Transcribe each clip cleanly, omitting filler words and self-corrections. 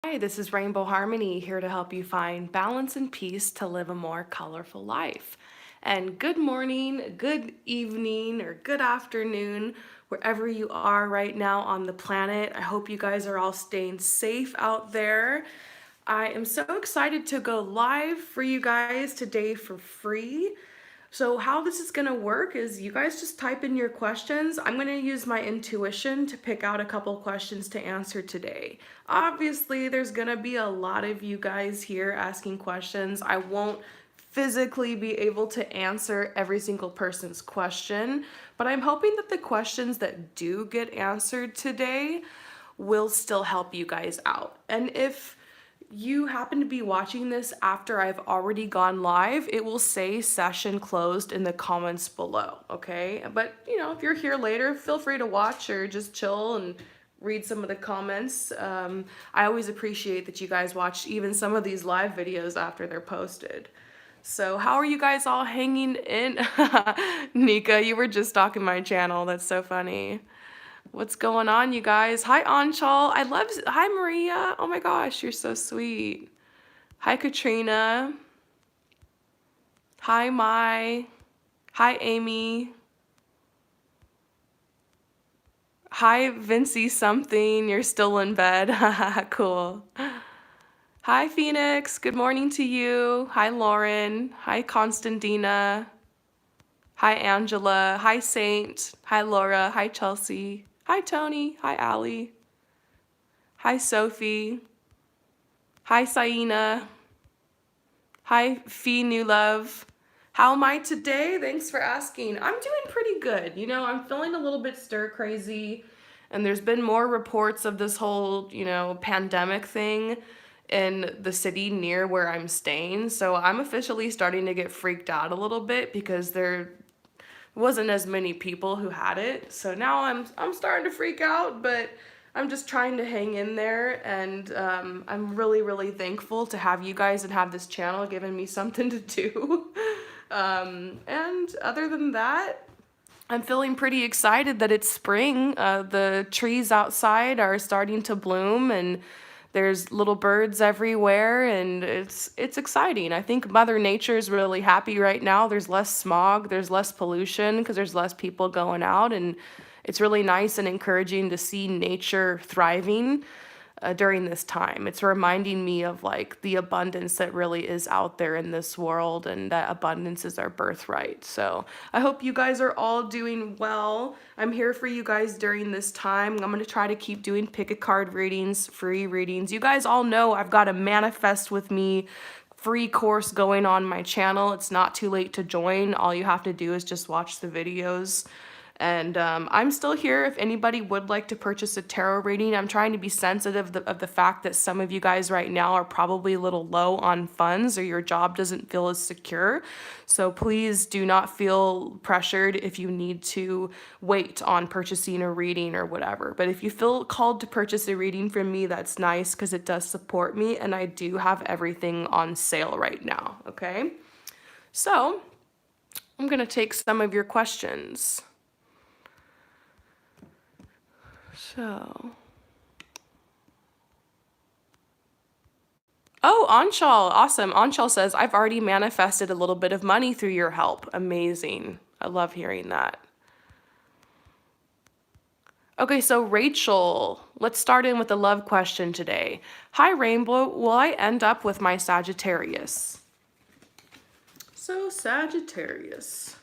Hi, this is Rainbow Harmony here to help you find balance and peace to live a more colorful life. And good morning, good evening, or good afternoon, wherever you are right now on the planet. I hope you guys are all staying safe out there. I am so excited to go live for you guys today for free. So how this is gonna work is you guys just type in your questions. I'm gonna use my intuition to pick out a couple questions to answer today. Obviously, there's gonna be a lot of you guys here asking questions. I won't physically be able to answer every single person's question, but I'm hoping that the questions that do get answered today will still help you guys out. And if you happen to be watching this after I've already gone live, it will say session closed in the comments below, okay? But, if you're here later, feel free to watch or just chill and read some of the comments. I always appreciate that you guys watch even some of these live videos after they're posted. So how are you guys all hanging in? Nika, you were just stalking my channel. That's so funny. What's going on, you guys? Hi, Anchal. Hi, Maria. Oh my gosh, you're so sweet. Hi, Katrina. Hi, Mai. Hi, Amy. Hi, Vincy something. You're still in bed. Cool. Hi, Phoenix. Good morning to you. Hi, Lauren. Hi, Constantina. Hi, Angela. Hi, Saint. Hi, Laura. Hi, Chelsea. Hi, Tony. Hi, Allie. Hi, Sophie. Hi, Saina. Hi, Fee New Love. How am I today? Thanks for asking. I'm doing pretty good. I'm feeling a little bit stir crazy, and there's been more reports of this whole, pandemic thing in the city near where I'm staying. So I'm officially starting to get freaked out a little bit because there wasn't as many people who had it. So now I'm starting to freak out, but I'm just trying to hang in there, and I'm really, really thankful to have you guys and have this channel giving me something to do. And other than that, I'm feeling pretty excited that it's spring. The trees outside are starting to bloom, and there's little birds everywhere, and it's exciting. I think Mother Nature is really happy right now. There's less smog, there's less pollution because there's less people going out, and it's really nice and encouraging to see nature thriving during this time. It's reminding me of like the abundance that really is out there in this world, and that abundance is our birthright. So I hope you guys are all doing well. I'm here for you guys during this time. I'm going to try to keep doing pick a card readings, free readings. You guys all know I've got a Manifest with Me free course going on my channel. It's not too late to join. All you have to do is just watch the videos. And I'm still here if anybody would like to purchase a tarot reading. I'm trying to be sensitive of the fact that some of you guys right now are probably a little low on funds, or your job doesn't feel as secure. So please do not feel pressured if you need to wait on purchasing a reading or whatever. But if you feel called to purchase a reading from me, that's nice because it does support me, and I do have everything on sale right now, okay? So I'm going to take some of your questions. So, oh, Anshul, awesome. Anshul says, I've already manifested a little bit of money through your help. Amazing. I love hearing that. Okay, so Rachel, let's start in with a love question today. Hi, Rainbow. Will I end up with my Sagittarius? So, Sagittarius,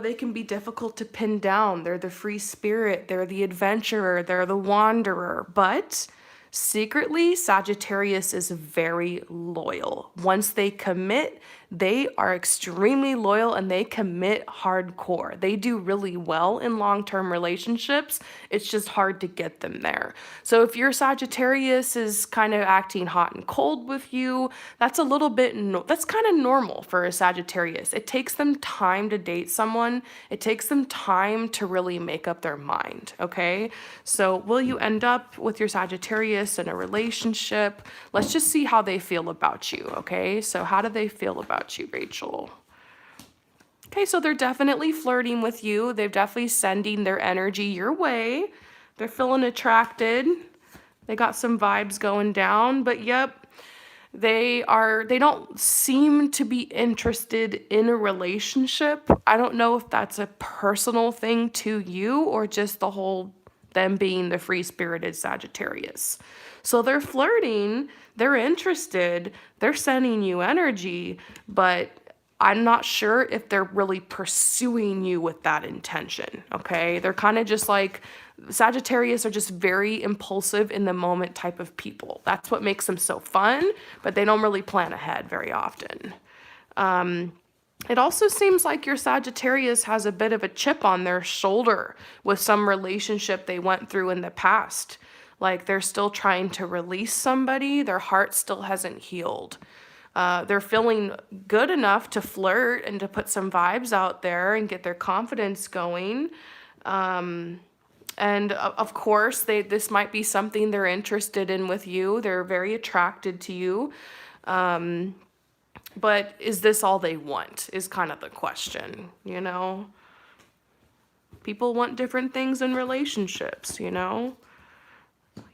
they can be difficult to pin down. They're the free spirit, they're the adventurer, they're the wanderer, but secretly, Sagittarius is very loyal. Once they commit, they are extremely loyal and they commit hardcore. They do really well in long-term relationships. It's just hard to get them there. So if your Sagittarius is kind of acting hot and cold with you, that's a little bit, that's kind of normal for a Sagittarius. It takes them time to date someone. It takes them time to really make up their mind, okay? So will you end up with your Sagittarius in a relationship? Let's just see how they feel about you, okay? So how do they feel about you, Rachel? Okay, so they're definitely flirting with you. They're definitely sending their energy your way. They're feeling attracted. They got some vibes going down, but yep, they don't seem to be interested in a relationship. I don't know if that's a personal thing to you or just the whole them being the free-spirited Sagittarius. So they're flirting, they're interested, they're sending you energy, but I'm not sure if they're really pursuing you with that intention, okay? They're kind of just like, Sagittarius are just very impulsive in the moment type of people. That's what makes them so fun, but they don't really plan ahead very often. It also seems like your Sagittarius has a bit of a chip on their shoulder with some relationship they went through in the past. Like they're still trying to release somebody, their heart still hasn't healed. They're feeling good enough to flirt and to put some vibes out there and get their confidence going. And of course, this might be something they're interested in with you. They're very attracted to you. But is this all they want is kind of the question, you know? People want different things in relationships, you know?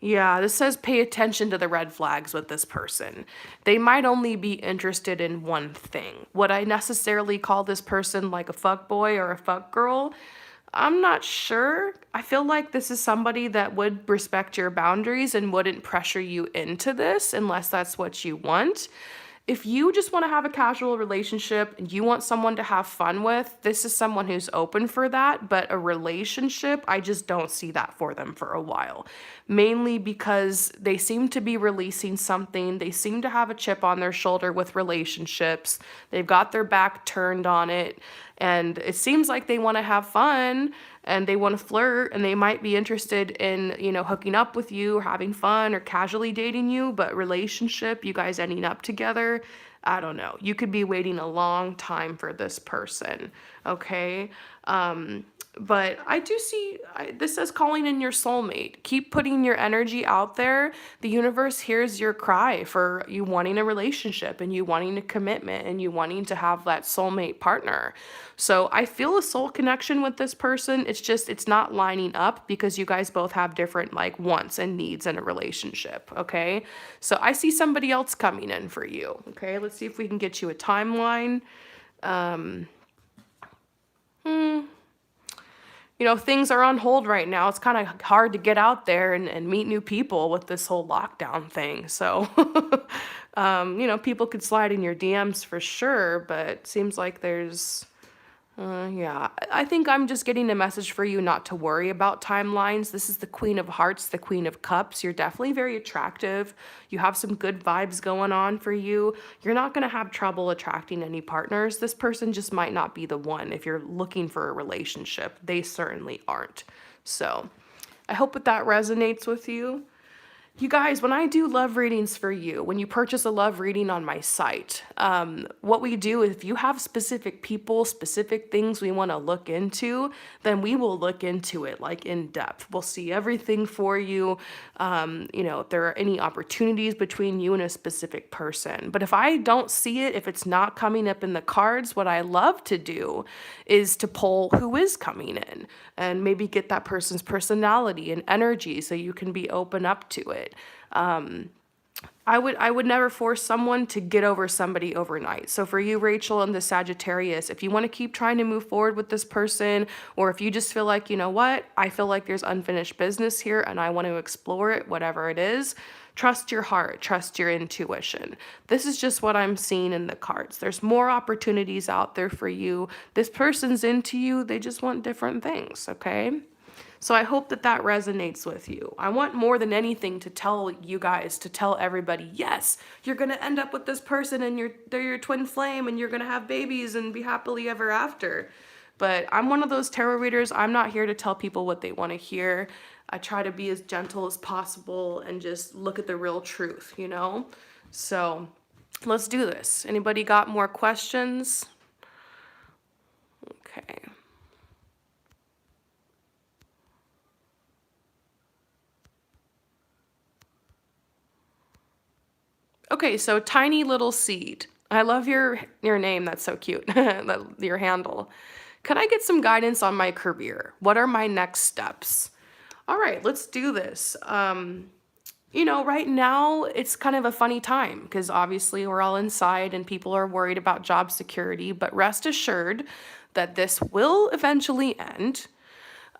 Yeah, this says pay attention to the red flags with this person. They might only be interested in one thing. Would I necessarily call this person like a fuck boy or a fuck girl? I'm not sure. I feel like this is somebody that would respect your boundaries and wouldn't pressure you into this unless that's what you want. If you just want to have a casual relationship and you want someone to have fun with, this is someone who's open for that. But a relationship, I just don't see that for them for a while. Mainly because they seem to be releasing something. They seem to have a chip on their shoulder with relationships. They've got their back turned on it. And it seems like they want to have fun and they want to flirt and they might be interested in, you know, hooking up with you or having fun or casually dating you, but relationship, you guys ending up together, I don't know. You could be waiting a long time for this person, okay? But I do see, this says calling in your soulmate. Keep putting your energy out there. The universe hears your cry for you wanting a relationship and you wanting a commitment and you wanting to have that soulmate partner. So I feel a soul connection with this person. It's just, it's not lining up because you guys both have different like wants and needs in a relationship, okay? So I see somebody else coming in for you, okay? Let's see if we can get you a timeline. You know, things are on hold right now. It's kind of hard to get out there and meet new people with this whole lockdown thing. So, you know, people could slide in your DMs for sure, but it seems like there's, yeah, I think I'm just getting a message for you not to worry about timelines. This is the Queen of Hearts, the Queen of Cups. You're definitely very attractive. You have some good vibes going on for you. You're not going to have trouble attracting any partners. This person just might not be the one. If you're looking for a relationship, they certainly aren't. So I hope that resonates with you. You guys, when I do love readings for you, when you purchase a love reading on my site, what we do is if you have specific people, specific things we want to look into, then we will look into it like in depth. We'll see everything for you, you know, if there are any opportunities between you and a specific person. But if I don't see it, if it's not coming up in the cards, what I love to do is to pull who is coming in and maybe get that person's personality and energy so you can be open up to it. I would never force someone to get over somebody overnight. So for you, Rachel, and the Sagittarius, if you want to keep trying to move forward with this person, or if you just feel like, you know what, I feel like there's unfinished business here and I want to explore it, whatever it is, trust your heart, trust your intuition. This is just what I'm seeing in the cards. There's more opportunities out there for you. This person's into you. They just want different things, okay? So I hope that resonates with you. I want more than anything to tell you guys, to tell everybody, yes, you're going to end up with this person and they're your twin flame and you're going to have babies and be happily ever after. But I'm one of those tarot readers. I'm not here to tell people what they want to hear. I try to be as gentle as possible and just look at the real truth, you know? So let's do this. Anybody got more questions? Okay. Okay, so Tiny Little Seed. I love your name. That's so cute. Your handle. Can I get some guidance on my career? What are my next steps? All right, let's do this. Right now it's kind of a funny time because obviously we're all inside and people are worried about job security, but rest assured that this will eventually end.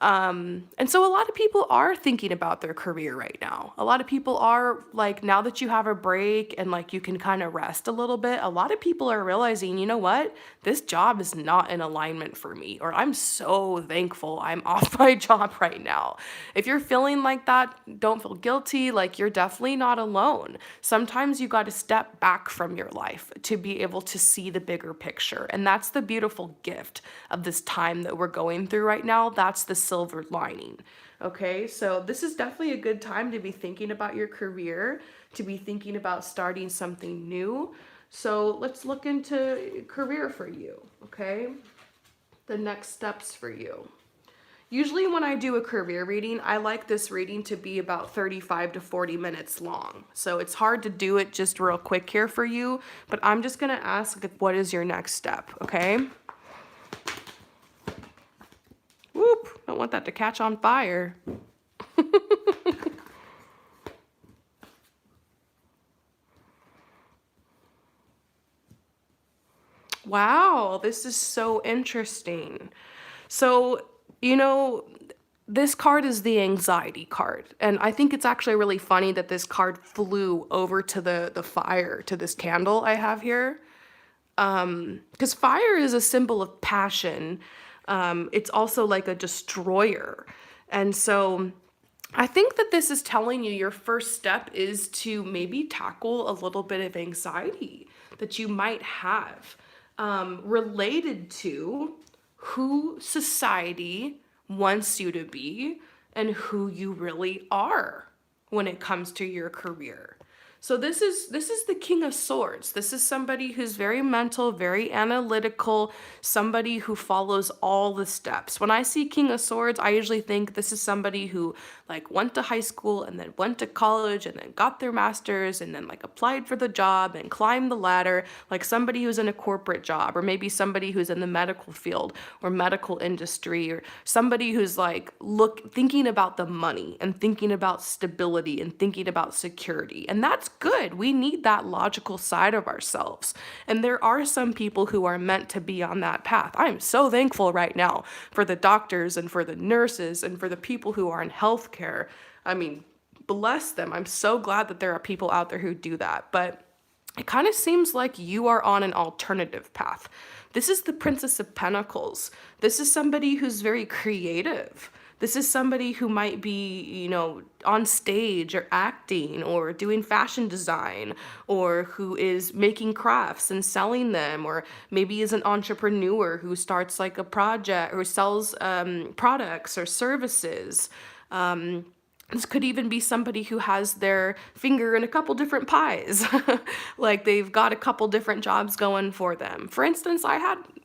And so a lot of people are thinking about their career right now. A lot of people are like, now that you have a break and like you can kind of rest a little bit, a lot of people are realizing, you know what? This job is not in alignment for me, or I'm so thankful I'm off my job right now. If you're feeling like that, don't feel guilty. Like you're definitely not alone. Sometimes you got to step back from your life to be able to see the bigger picture. And that's the beautiful gift of this time that we're going through right now. That's the silver lining. Okay, so this is definitely a good time to be thinking about your career, to be thinking about starting something new. So let's look into career for you, okay? The next steps for you. Usually when I do a career reading, I like this reading to be about 35 to 40 minutes long. So it's hard to do it just real quick here for you, but I'm just gonna ask, like, what is your next step, okay? Whoop, don't want that to catch on fire. Wow, this is so interesting. So, you know, this card is the anxiety card. And I think it's actually really funny that this card flew over to the fire, to this candle I have here. Because fire is a symbol of passion. It's also like a destroyer. And so I think that this is telling you your first step is to maybe tackle a little bit of anxiety that you might have related to who society wants you to be and who you really are when it comes to your career. So this is the King of Swords. This is somebody who's very mental, very analytical, somebody who follows all the steps. When I see King of Swords, I usually think this is somebody who like went to high school and then went to college and then got their master's and then like applied for the job and climbed the ladder, like somebody who's in a corporate job, or maybe somebody who's in the medical field or medical industry, or somebody who's like thinking about the money and thinking about stability and thinking about security. And that's good. We need that logical side of ourselves. And there are some people who are meant to be on that path. I am so thankful right now for the doctors and for the nurses and for the people who are in healthcare. I mean, bless them. I'm so glad that there are people out there who do that. But it kind of seems like you are on an alternative path. This is the Princess of Pentacles. This is somebody who's very creative. This is somebody who might be, on stage or acting or doing fashion design, or who is making crafts and selling them, or maybe is an entrepreneur who starts like a project or sells products or services. This could even be somebody who has their finger in a couple different pies. Like they've got a couple different jobs going for them. For instance,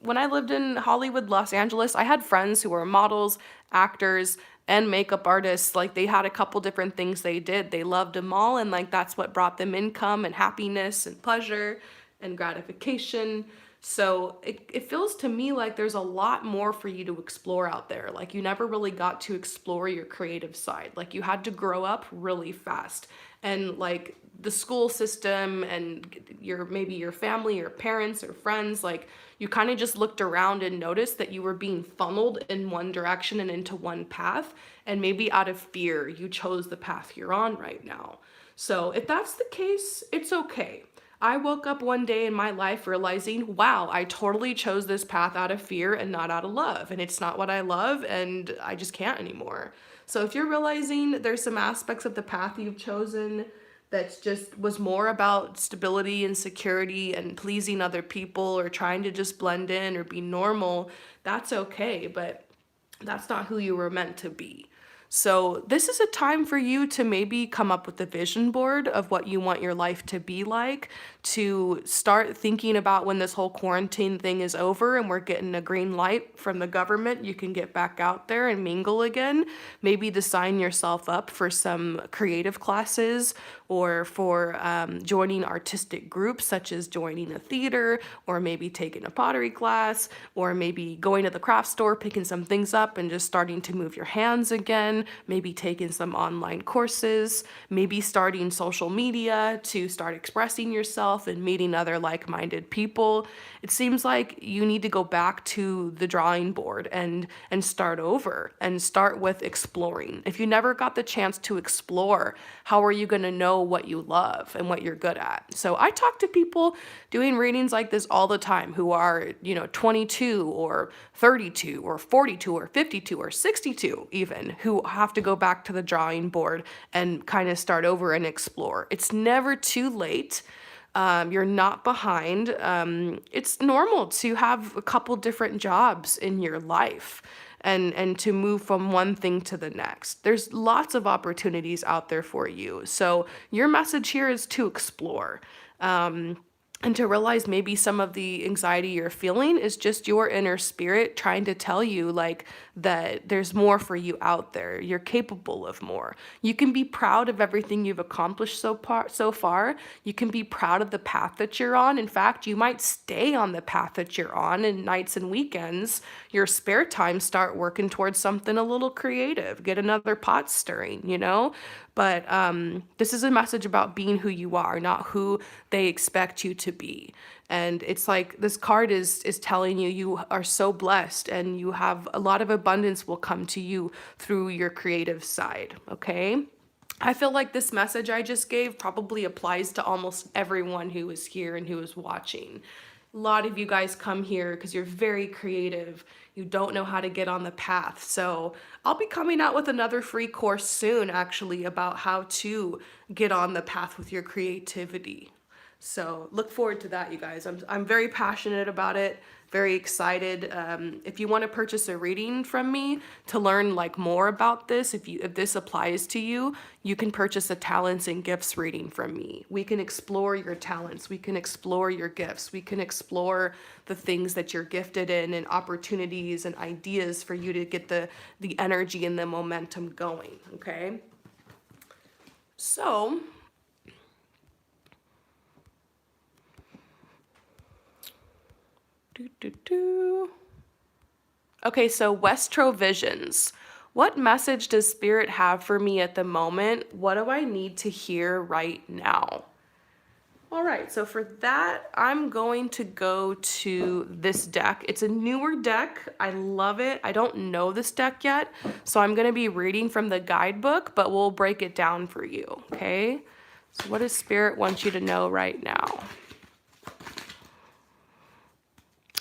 when I lived in Hollywood, Los Angeles, I had friends who were models, actors, and makeup artists. Like they had a couple different things they did. They loved them all, and like that's what brought them income and happiness and pleasure and gratification. So it feels to me like there's a lot more for you to explore out there. Like you never really got to explore your creative side. Like you had to grow up really fast. And like the school system and maybe your family, your parents or friends, like you kind of just looked around and noticed that you were being funneled in one direction and into one path. And maybe out of fear, you chose the path you're on right now. So if that's the case, it's okay. I woke up one day in my life realizing, wow, I totally chose this path out of fear and not out of love. And it's not what I love, and I just can't anymore. So if you're realizing there's some aspects of the path you've chosen that just was more about stability and security and pleasing other people or trying to just blend in or be normal, that's okay, but that's not who you were meant to be. So this is a time for you to maybe come up with a vision board of what you want your life to be like, to start thinking about when this whole quarantine thing is over and we're getting a green light from the government, you can get back out there and mingle again. Maybe to sign yourself up for some creative classes or for joining artistic groups, such as joining a theater, or maybe taking a pottery class, or maybe going to the craft store, picking some things up and just starting to move your hands again, maybe taking some online courses, maybe starting social media to start expressing yourself and meeting other like-minded people. It seems like you need to go back to the drawing board and start over and start with exploring. If you never got the chance to explore, how are you going to know what you love and what you're good at? So I talk to people doing readings like this all the time who are, 22 or 32 or 42 or 52 or 62 even, who have to go back to the drawing board and kind of start over and explore. It's never too late. You're not behind. It's normal to have a couple different jobs in your life and to move from one thing to the next. There's lots of opportunities out there for you. So your message here is to explore. And to realize maybe some of the anxiety you're feeling is just your inner spirit trying to tell you like that there's more for you out there. You're capable of more. You can be proud of everything you've accomplished so far. You can be proud of the path that you're on. In fact, you might stay on the path that you're on, and nights and weekends, your spare time, start working towards something a little creative. Get another pot stirring. But this is a message about being who you are, not who they expect you to be. And it's like this card is telling you you are so blessed and you have a lot of abundance will come to you through your creative side, okay? I feel like this message I just gave probably applies to almost everyone who is here and who is watching. A lot of you guys come here because you're very creative. You don't know how to get on the path. So I'll be coming out with another free course soon, actually, about how to get on the path with your creativity. So look forward to that, you guys. I'm very passionate about it, very excited. If you want to purchase a reading from me to learn like more about this, if this applies to you, you can purchase a talents and gifts reading from me. We can explore your talents. We can explore your gifts. We can explore the things that you're gifted in and opportunities and ideas for you to get the energy and the momentum going, okay? So okay, so Westro Visions. What message does Spirit have for me at the moment? What do I need to hear right now? All right, so for that, I'm going to go to this deck. It's a newer deck. I love it. I don't know this deck yet, so I'm going to be reading from the guidebook, but we'll break it down for you, okay? So what does Spirit want you to know right now?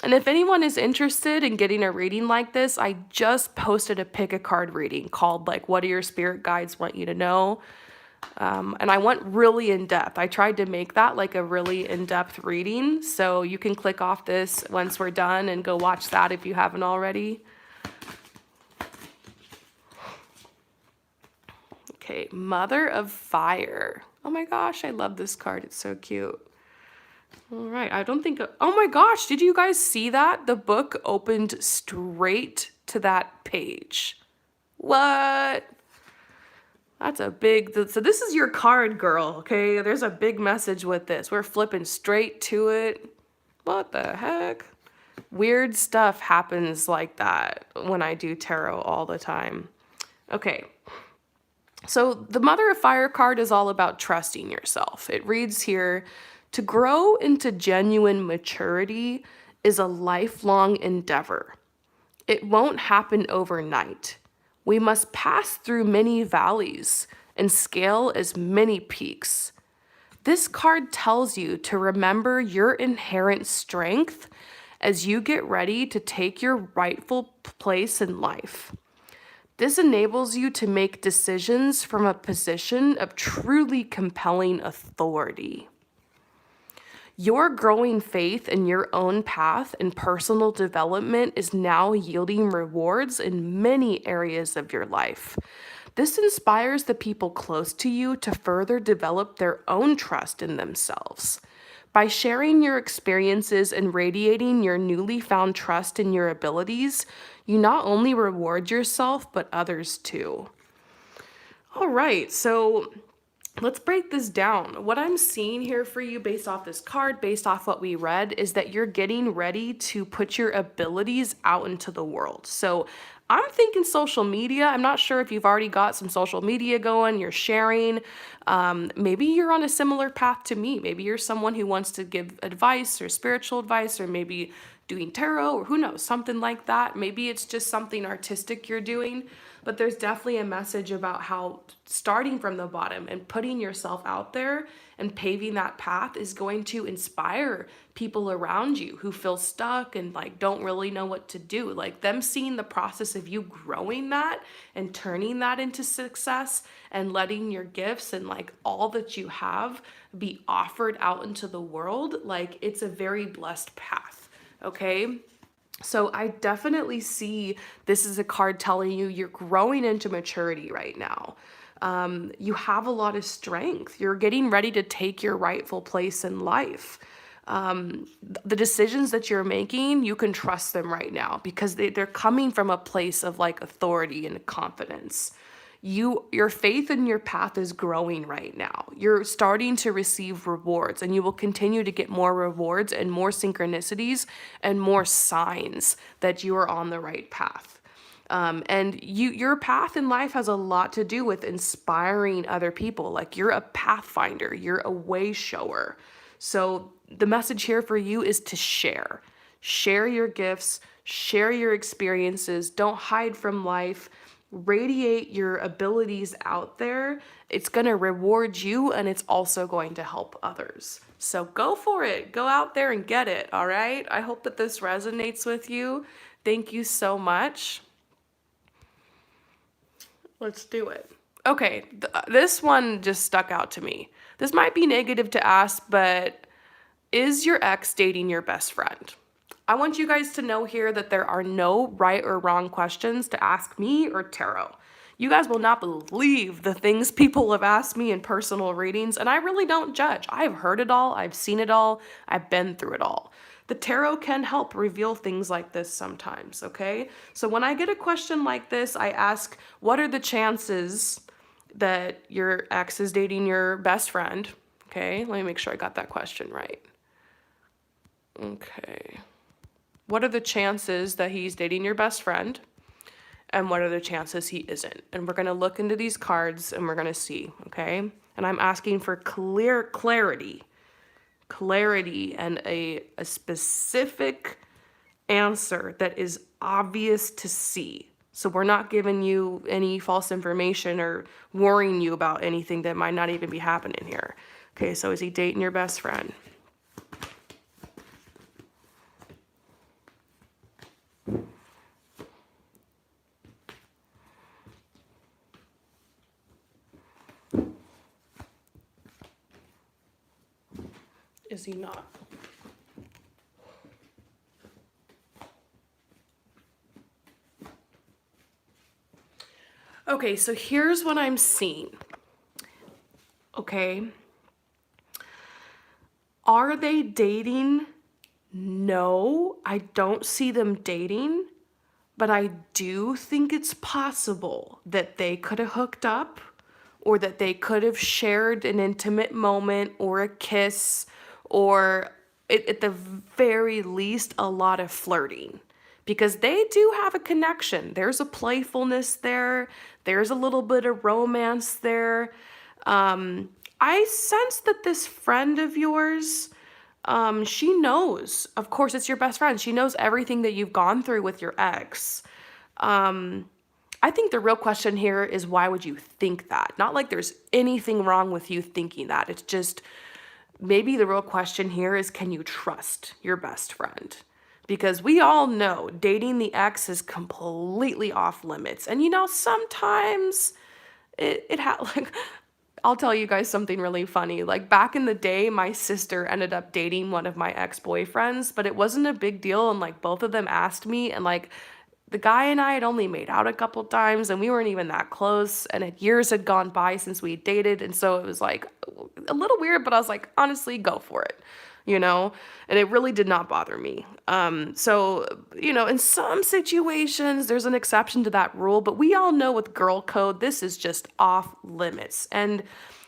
And if anyone is interested in getting a reading like this, I just posted a pick a card reading called like, what do your spirit guides want you to know? And I went really in depth. I tried to make that like a really in-depth reading. So you can click off this once we're done and go watch that if you haven't already. Okay, Mother of Fire. Oh my gosh, I love this card. It's so cute. All right, I don't think, oh my gosh, did you guys see that? The book opened straight to that page. What? That's a big, so this is your card, girl, okay? There's a big message with this. We're flipping straight to it. What the heck? Weird stuff happens like that when I do tarot all the time. Okay. So the Mother of Fire card is all about trusting yourself. It reads here, to grow into genuine maturity is a lifelong endeavor. It won't happen overnight. We must pass through many valleys and scale as many peaks. This card tells you to remember your inherent strength as you get ready to take your rightful place in life. This enables you to make decisions from a position of truly compelling authority. Your growing faith in your own path and personal development is now yielding rewards in many areas of your life. This inspires the people close to you to further develop their own trust in themselves. By sharing your experiences and radiating your newly found trust in your abilities, you not only reward yourself, but others too. All right, so let's break this down. What I'm seeing here for you based off this card, based off what we read, is that you're getting ready to put your abilities out into the world. So I'm thinking social media. I'm not sure if you've already got some social media going, you're sharing. Maybe you're on a similar path to me. Maybe you're someone who wants to give advice or spiritual advice, or maybe doing tarot, or who knows, something like that. Maybe it's just something artistic you're doing. But there's definitely a message about how starting from the bottom and putting yourself out there and paving that path is going to inspire people around you who feel stuck and like don't really know what to do. Like them seeing the process of you growing that and turning that into success and letting your gifts and like all that you have be offered out into the world. Like it's a very blessed path. Okay. So I definitely see this is a card telling you you're growing into maturity right now. You have a lot of strength. You're getting ready to take your rightful place in life. The decisions that you're making, you can trust them right now because they're coming from a place of like authority and confidence. Your faith in your path is growing right now. You're starting to receive rewards, and you will continue to get more rewards and more synchronicities and more signs that you are on the right path. And your path in life has a lot to do with inspiring other people. Like you're a pathfinder, you're a way shower. So the message here for you is to share. Share your gifts, share your experiences, don't hide from life. Radiate your abilities out there. It's going to reward you, and it's also going to help others. So go for it. Go out there and get it. All right. I hope that this resonates with you. Thank you so much. Let's do it. Okay. This one just stuck out to me. This might be negative to ask, but is your ex dating your best friend? I want you guys to know here that there are no right or wrong questions to ask me or tarot. You guys will not believe the things people have asked me in personal readings, and I really don't judge. I've heard it all, I've seen it all, I've been through it all. The tarot can help reveal things like this sometimes, okay? So when I get a question like this, I ask, what are the chances that your ex is dating your best friend? Okay, let me make sure I got that question right. Okay. What are the chances that he's dating your best friend? And what are the chances he isn't? And we're going to look into these cards and we're going to see, okay? And I'm asking for clarity and a specific answer that is obvious to see. So we're not giving you any false information or worrying you about anything that might not even be happening here. Okay, so is he dating your best friend? Is he not? Okay, so here's what I'm seeing. Okay. Are they dating? No, I don't see them dating, but I do think it's possible that they could have hooked up or that they could have shared an intimate moment or a kiss or at the very least a lot of flirting because they do have a connection. There's a playfulness there. There's a little bit of romance there. I sense that this friend of yours, she knows, of course, it's your best friend. She knows everything that you've gone through with your ex. I think the real question here is why would you think that? Not like there's anything wrong with you thinking that. It's just maybe the real question here is can you trust your best friend? Because we all know dating the ex is completely off limits. And you know, sometimes like I'll tell you guys something really funny. Like back in the day, my sister ended up dating one of my ex-boyfriends, but it wasn't a big deal. And like both of them asked me, and like the guy and I had only made out a couple times and we weren't even that close. And years had gone by since we dated. And so it was like a little weird, but I was like, honestly, go for it, you know? And it really did not bother me. So, you know, in some situations, there's an exception to that rule, but we all know with girl code, this is just off limits. And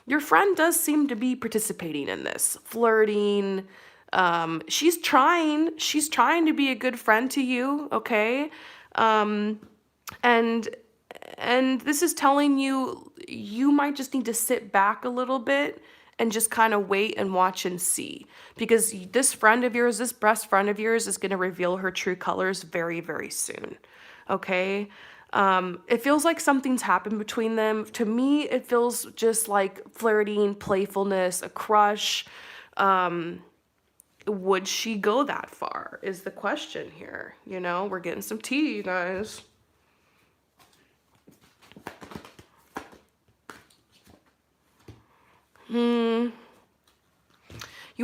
your friend does seem to be participating in this, flirting. She's trying to be a good friend to you, okay? Um, and and this is telling you you might just need to sit back a little bit and just kind of wait and watch and see, because this friend of yours, this best friend of yours, is going to reveal her true colors very, very soon. Okay? It feels like something's happened between them. To me, it feels just like flirting, playfulness, a crush. Um, would she go that far is the question here. You know, we're getting some tea, you guys. You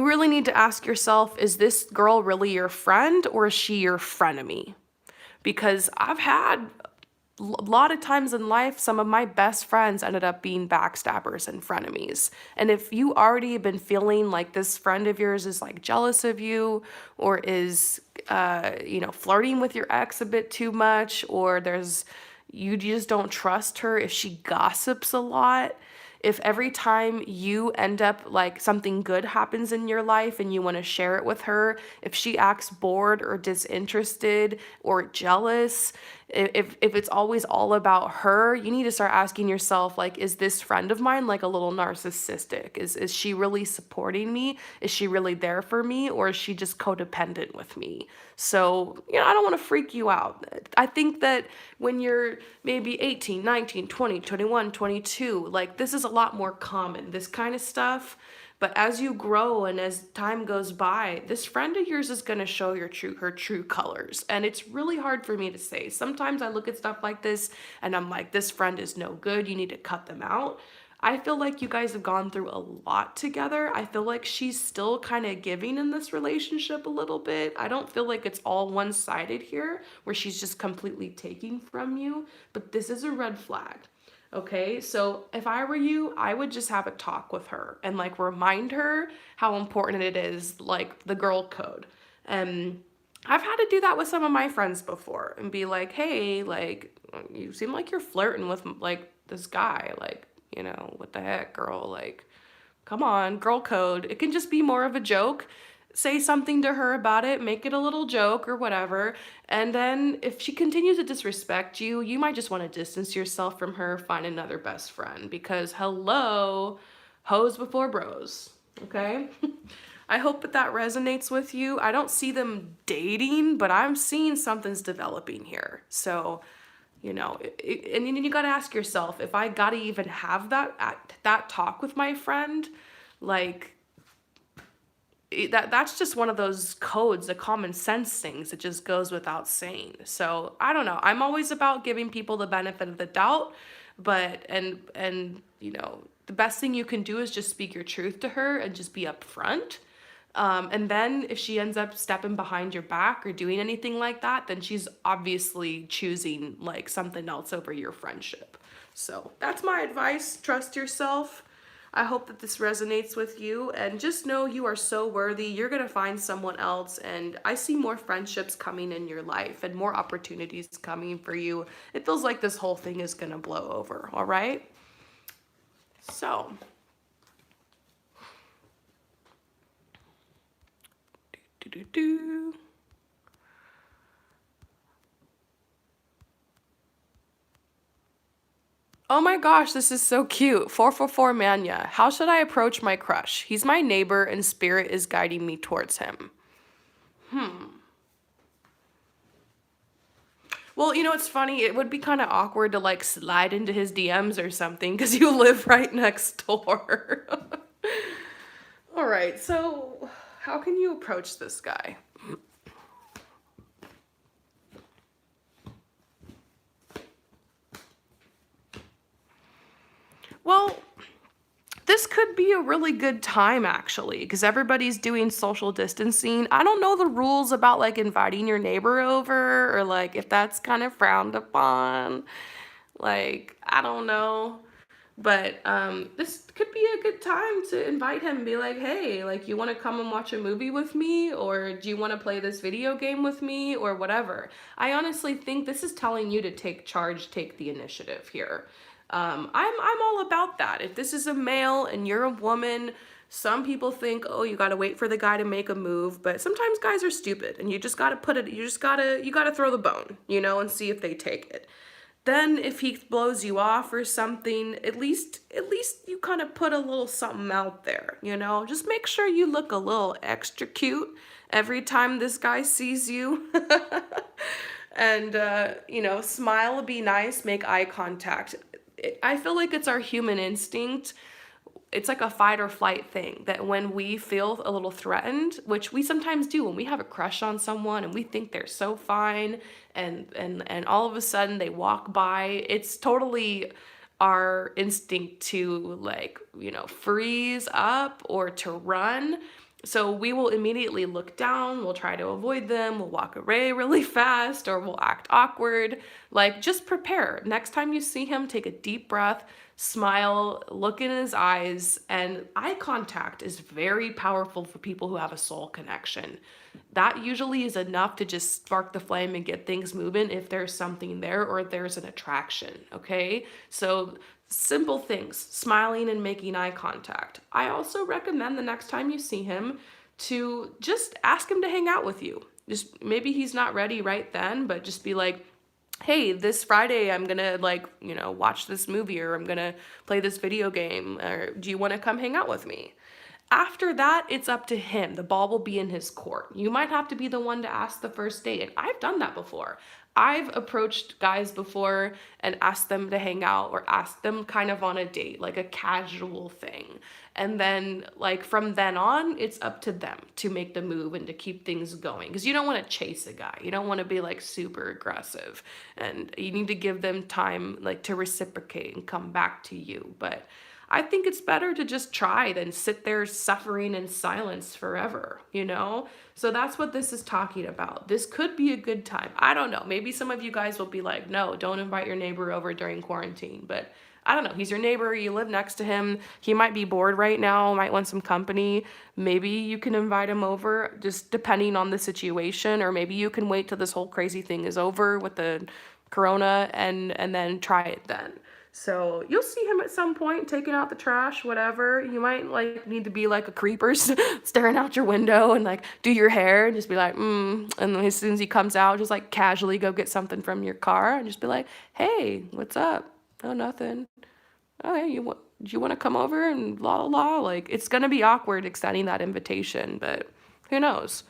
really need to ask yourself, is this girl really your friend or is she your frenemy? Because I've had a lot of times in life, some of my best friends ended up being backstabbers and frenemies. And if you already been feeling like this friend of yours is like jealous of you, or is, flirting with your ex a bit too much, or you just don't trust her if she gossips a lot, if every time you end up like something good happens in your life and you want to share it with her, if she acts bored or disinterested or jealous, if it's always all about her, you need to start asking yourself, like, is this friend of mine like a little narcissistic? Is she really supporting me? Is she really there for me? Or is she just codependent with me? So, I don't want to freak you out. I think that when you're maybe 18, 19, 20, 21, 22, like, this is a lot more common, this kind of stuff. But as you grow and as time goes by, this friend of yours is going to show her true colors. And it's really hard for me to say. Sometimes I look at stuff like this and I'm like, this friend is no good. You need to cut them out. I feel like you guys have gone through a lot together. I feel like she's still kind of giving in this relationship a little bit. I don't feel like it's all one-sided here, where she's just completely taking from you. But this is a red flag. Okay, so if I were you, I would just have a talk with her and like remind her how important it is, like the girl code. And I've had to do that with some of my friends before and be like, hey, like, you seem like you're flirting with like this guy. Like, what the heck, girl? Like, come on, girl code. It can just be more of a joke. Say something to her about it, make it a little joke or whatever. And then if she continues to disrespect you, you might just want to distance yourself from her, find another best friend, because hello, hoes before bros. Okay? I hope that resonates with you. I don't see them dating, but I'm seeing something's developing here. So, and then you got to ask yourself, if I got to even have that talk with my friend, like, that's just one of those codes, the common sense things that just goes without saying. So I don't know. I'm always about giving people the benefit of the doubt, but the best thing you can do is just speak your truth to her and just be upfront. And then if she ends up stepping behind your back or doing anything like that, then she's obviously choosing like something else over your friendship. So that's my advice. Trust yourself. I hope that this resonates with you, and just know you are so worthy. You're going to find someone else, and I see more friendships coming in your life and more opportunities coming for you. It feels like this whole thing is going to blow over, all right? So, oh my gosh, this is so cute. 444 Mania. How should I approach my crush? He's my neighbor and spirit is guiding me towards him. Well, it's funny. It would be kind of awkward to like slide into his DMs or something because you live right next door. All right, so how can you approach this guy? Well, this could be a really good time actually, because everybody's doing social distancing. I don't know the rules about like inviting your neighbor over, or like if that's kind of frowned upon. Like, I don't know. But this could be a good time to invite him and be like, hey, like, you want to come and watch a movie with me? Or do you want to play this video game with me? Or whatever. I honestly think this is telling you to take charge, take the initiative here. I'm all about that. If this is a male and you're a woman, some people think, oh, you gotta wait for the guy to make a move, but sometimes guys are stupid and you just gotta you gotta throw the bone, and see if they take it. Then if he blows you off or something, at least you kind of put a little something out there. Just make sure you look a little extra cute every time this guy sees you. And smile, be nice, make eye contact. I feel like it's our human instinct. It's like a fight or flight thing that when we feel a little threatened, which we sometimes do when we have a crush on someone and we think they're so fine, and all of a sudden they walk by, it's totally our instinct to, like, freeze up or to run. So we will immediately look down, we'll try to avoid them, we'll walk away really fast, or we'll act awkward. Like, just prepare. Next time you see him, take a deep breath, smile, look in his eyes, and eye contact is very powerful for people who have a soul connection. That usually is enough to just spark the flame and get things moving if there's something there or there's an attraction, okay? So simple things, smiling and making eye contact. I also recommend the next time you see him to just ask him to hang out with you. Just maybe he's not ready right then, but just be like, hey, this Friday I'm gonna watch this movie, or I'm gonna play this video game, or do you want to come hang out with me? After that, it's up to him. The ball will be in his court. You might have to be the one to ask the first date. And I've done that before. I've approached guys before and asked them to hang out, or asked them kind of on a date, like a casual thing. And then, like, from then on, it's up to them to make the move and to keep things going. Because you don't want to chase a guy. You don't want to be, like, super aggressive. And you need to give them time, like, to reciprocate and come back to you. But I think it's better to just try than sit there suffering in silence forever. So that's what this is talking about. This could be a good time. I don't know. Maybe some of you guys will be like, no, don't invite your neighbor over during quarantine. But I don't know. He's your neighbor. You live next to him. He might be bored right now, might want some company. Maybe you can invite him over, just depending on the situation. Or maybe you can wait till this whole crazy thing is over with the corona and then try it then. So you'll see him at some point taking out the trash, whatever. You might need to be like a creeper staring out your window and like do your hair and just be like, And then as soon as he comes out, just like casually go get something from your car and just be like, hey, what's up? Oh, nothing. Okay, do you want to come over and la la la? Like, it's going to be awkward extending that invitation, but who knows?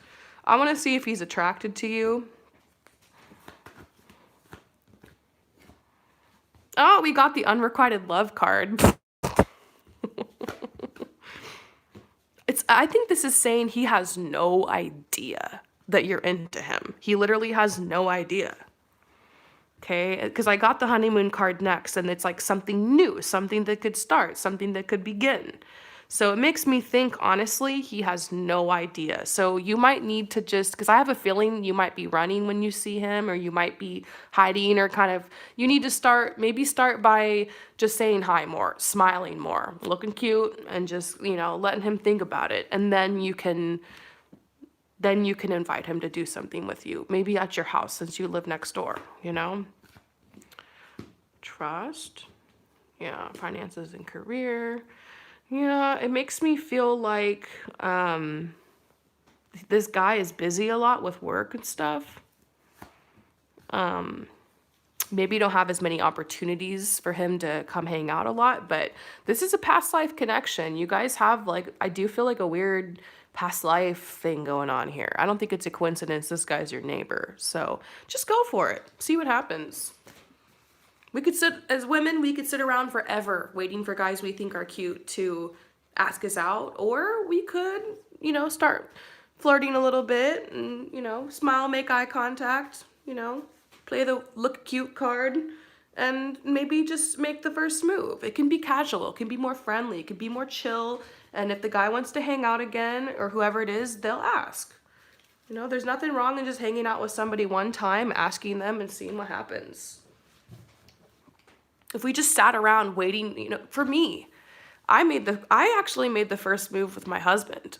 I want to see if he's attracted to you. Oh, we got the unrequited love card. I think this is saying he has no idea that you're into him. He literally has no idea. Okay? Because I got the honeymoon card next, and it's like something new, something that could start, something that could begin. So it makes me think, honestly, he has no idea. So you might need to because I have a feeling you might be running when you see him, or you might be hiding, or you need to maybe start by just saying hi more, smiling more, looking cute, and just, letting him think about it. And then you can invite him to do something with you, maybe at your house since you live next door, Trust. Yeah, finances and career. Yeah, it makes me feel like this guy is busy a lot with work and stuff. Maybe you don't have as many opportunities for him to come hang out a lot, but this is a past life connection. You guys have, I do feel like a weird past life thing going on here. I don't think it's a coincidence this guy's your neighbor. So just go for it. See what happens. As women, we could sit around forever waiting for guys we think are cute to ask us out. Or we could, start flirting a little bit and, smile, make eye contact, play the look cute card, and maybe just make the first move. It can be casual. It can be more friendly. It can be more chill. And if the guy wants to hang out again, or whoever it is, they'll ask. There's nothing wrong in just hanging out with somebody one time, asking them and seeing what happens. If we just sat around waiting, for me, I actually made the first move with my husband.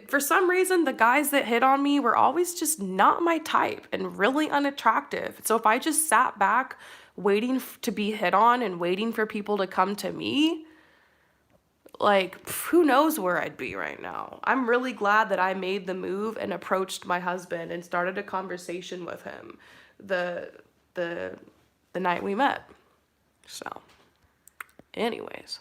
For some reason, the guys that hit on me were always just not my type and really unattractive. So if I just sat back waiting to be hit on and waiting for people to come to me, like, who knows where I'd be right now. I'm really glad that I made the move and approached my husband and started a conversation with him the the the night we met. So, anyways.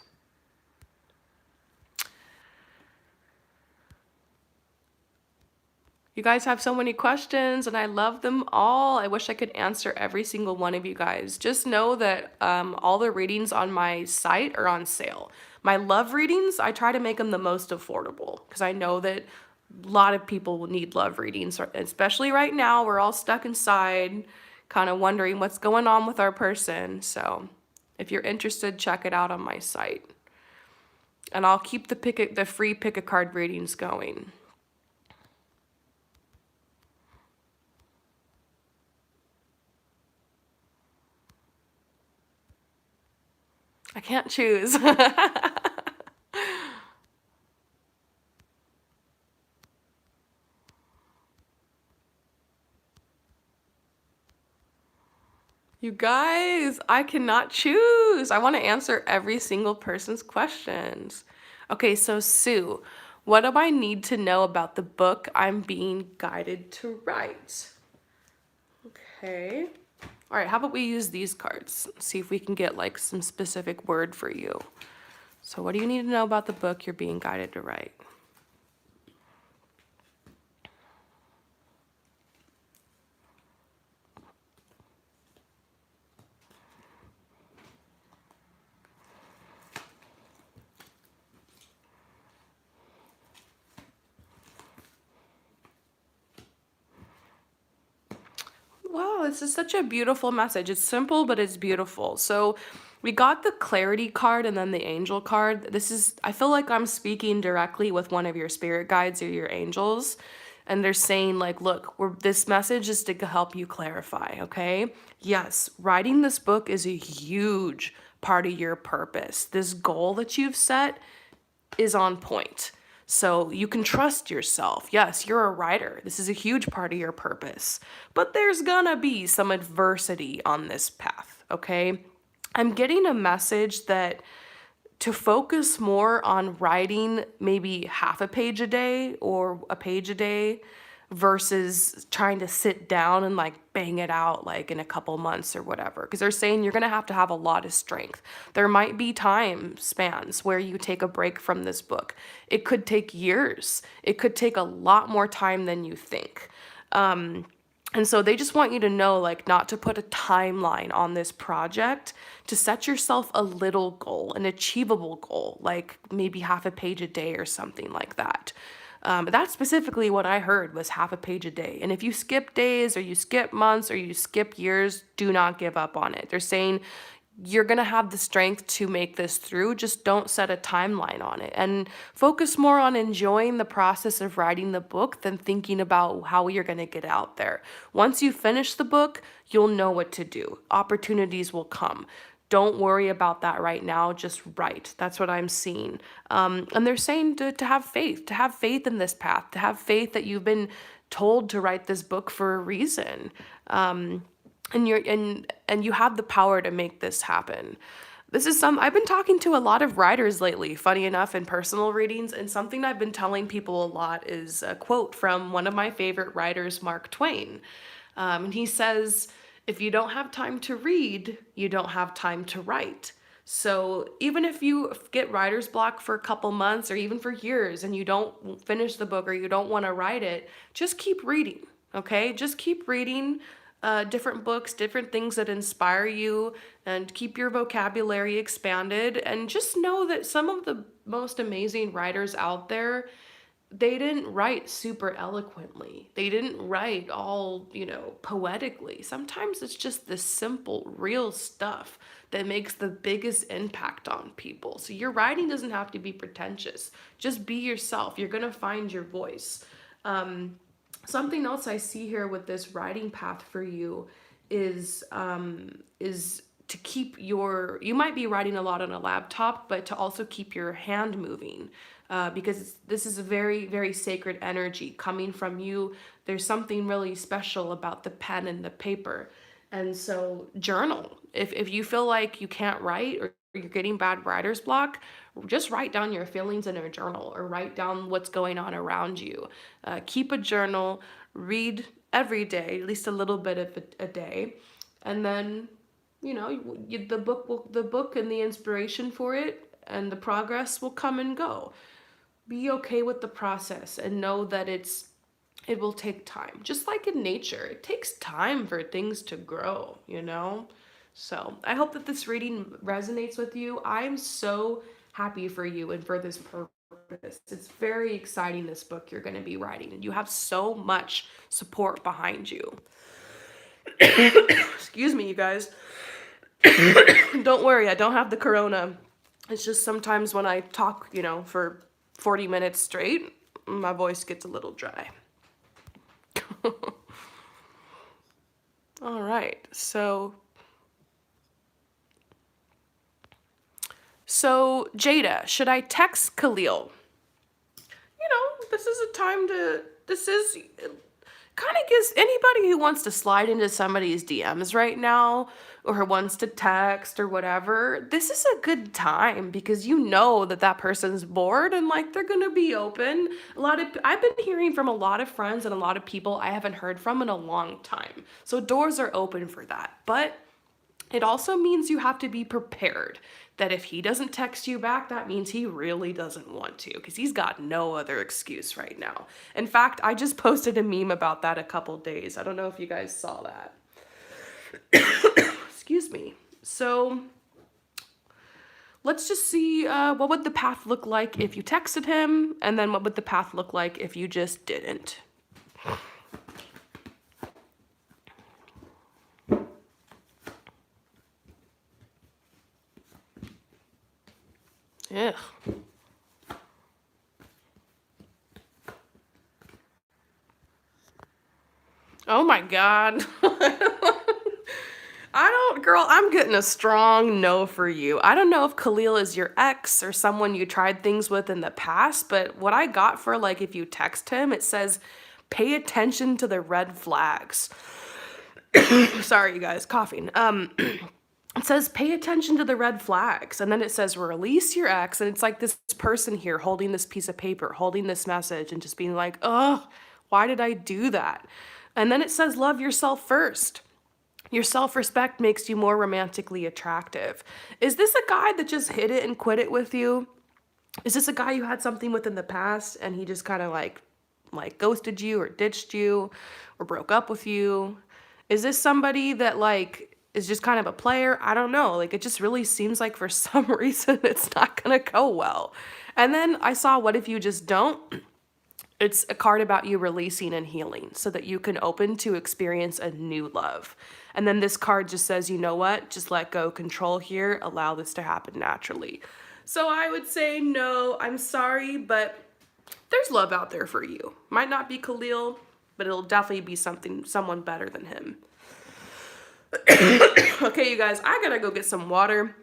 You guys have so many questions and I love them all. I wish I could answer every single one of you guys. Just know that all the readings on my site are on sale. My love readings, I try to make them the most affordable because I know that a lot of people will need love readings, especially right now. We're all stuck inside, kind of wondering what's going on with our person. So if you're interested, check it out on my site. And I'll keep the free pick a card readings going. I can't choose. You guys, I cannot choose. I want to answer every single person's questions. Okay, so Sue, what do I need to know about the book I'm being guided to write? Okay. All right, how about we use these cards? See if we can get like some specific word for you. So what do you need to know about the book you're being guided to write? Wow, this is such a beautiful message. It's simple, but it's beautiful. So we got the clarity card and then the angel card. I feel like I'm speaking directly with one of your spirit guides or your angels. And they're saying like, look, this message is to help you clarify, okay? Yes, writing this book is a huge part of your purpose. This goal that you've set is on point. So you can trust yourself. Yes, you're a writer. This is a huge part of your purpose. But there's gonna be some adversity on this path, okay? I'm getting a message that to focus more on writing maybe half a page a day or a page a day versus trying to sit down and like bang it out like in a couple months or whatever. Because they're saying you're going to have a lot of strength. There might be time spans where you take a break from this book. It could take years. It could take a lot more time than you think. And so they just want you to know, like, not to put a timeline on this project, to set yourself a little goal, an achievable goal, like maybe half a page a day or something like that. That's specifically what I heard was half a page a day. And if you skip days or you skip months or you skip years, do not give up on it. They're saying you're going to have the strength to make this through. Just don't set a timeline on it and focus more on enjoying the process of writing the book than thinking about how you're going to get out there. Once you finish the book, you'll know what to do. Opportunities will come. Don't worry about that right now. Just write. That's what I'm seeing. And they're saying to have faith in this path, to have faith that you've been told to write this book for a reason. And you have the power to make this happen. I've been talking to a lot of writers lately, funny enough, in personal readings, and something I've been telling people a lot is a quote from one of my favorite writers, Mark Twain. And he says, if you don't have time to read, you don't have time to write. So even if you get writer's block for a couple months or even for years and you don't finish the book or you don't want to write it, just keep reading, okay? Just keep reading different books, different things that inspire you, and keep your vocabulary expanded. And just know that some of the most amazing writers out there, they didn't write super eloquently. They didn't write all, poetically. Sometimes it's just the simple, real stuff that makes the biggest impact on people. So your writing doesn't have to be pretentious. Just be yourself. You're going to find your voice. Something else I see here with this writing path for you is to keep you might be writing a lot on a laptop, but to also keep your hand moving. Because this is a very, very sacred energy coming from you. There's something really special about the pen and the paper. And so journal. If you feel like you can't write or you're getting bad writer's block, just write down your feelings in a journal or write down what's going on around you. Keep a journal, read every day, at least a little bit of a day. And then, the book and the inspiration for it and the progress will come and go. Be okay with the process and know that it will take time. Just like in nature, it takes time for things to grow. So I hope that this reading resonates with you. I'm so happy for you and for this purpose. It's very exciting, this book you're going to be writing, and you have so much support behind you. Excuse me, you guys. Don't worry, I don't have the corona. It's just sometimes when I talk, for 40 minutes straight, my voice gets a little dry. All right, so Jada, should I text Khalil? This is a time this is kind of gives anybody who wants to slide into somebody's DMs right now or who wants to text or whatever, this is a good time because you know that person's bored and like they're going to be open. I've been hearing from a lot of friends and a lot of people I haven't heard from in a long time. So doors are open for that. But it also means you have to be prepared that if he doesn't text you back, that means he really doesn't want to because he's got no other excuse right now. In fact, I just posted a meme about that a couple days. I don't know if you guys saw that. Excuse me. So let's just see what would the path look like if you texted him, and then what would the path look like if you just didn't. Ugh. Oh my God. Girl, I'm getting a strong no for you. I don't know if Khalil is your ex or someone you tried things with in the past, but what I got for like if you text him, it says, pay attention to the red flags. Sorry, you guys, coughing. It says, pay attention to the red flags. And then it says, release your ex. And it's like this person here holding this piece of paper, holding this message and just being like, oh, why did I do that? And then it says, love yourself first. Your self-respect makes you more romantically attractive. Is this a guy that just hit it and quit it with you? Is this a guy you had something with in the past and he just kind of like ghosted you or ditched you or broke up with you? Is this somebody that like is just kind of a player? I don't know. Like it just really seems like for some reason it's not gonna go well. And then I saw, what if you just don't? It's a card about you releasing and healing so that you can open to experience a new love. And then this card just says, you know what? Just let go, control here, allow this to happen naturally. So I would say no, I'm sorry, but there's love out there for you. Might not be Khalil, but it'll definitely be someone better than him. Okay, you guys, I gotta go get some water.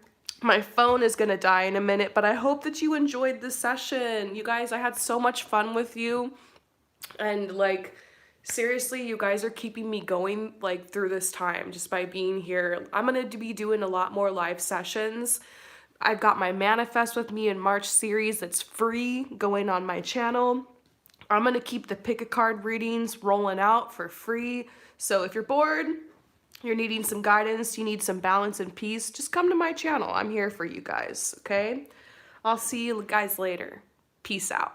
My phone is gonna die in a minute, but I hope that you enjoyed this session. You guys, I had so much fun with you. And like, seriously, you guys are keeping me going like through this time just by being here. I'm gonna be doing a lot more live sessions. I've got my Manifest with Me in March series that's free going on my channel. I'm gonna keep the pick a card readings rolling out for free. So if you're bored, you're needing some guidance, you need some balance and peace, just come to my channel. I'm here for you guys, okay? I'll see you guys later. Peace out.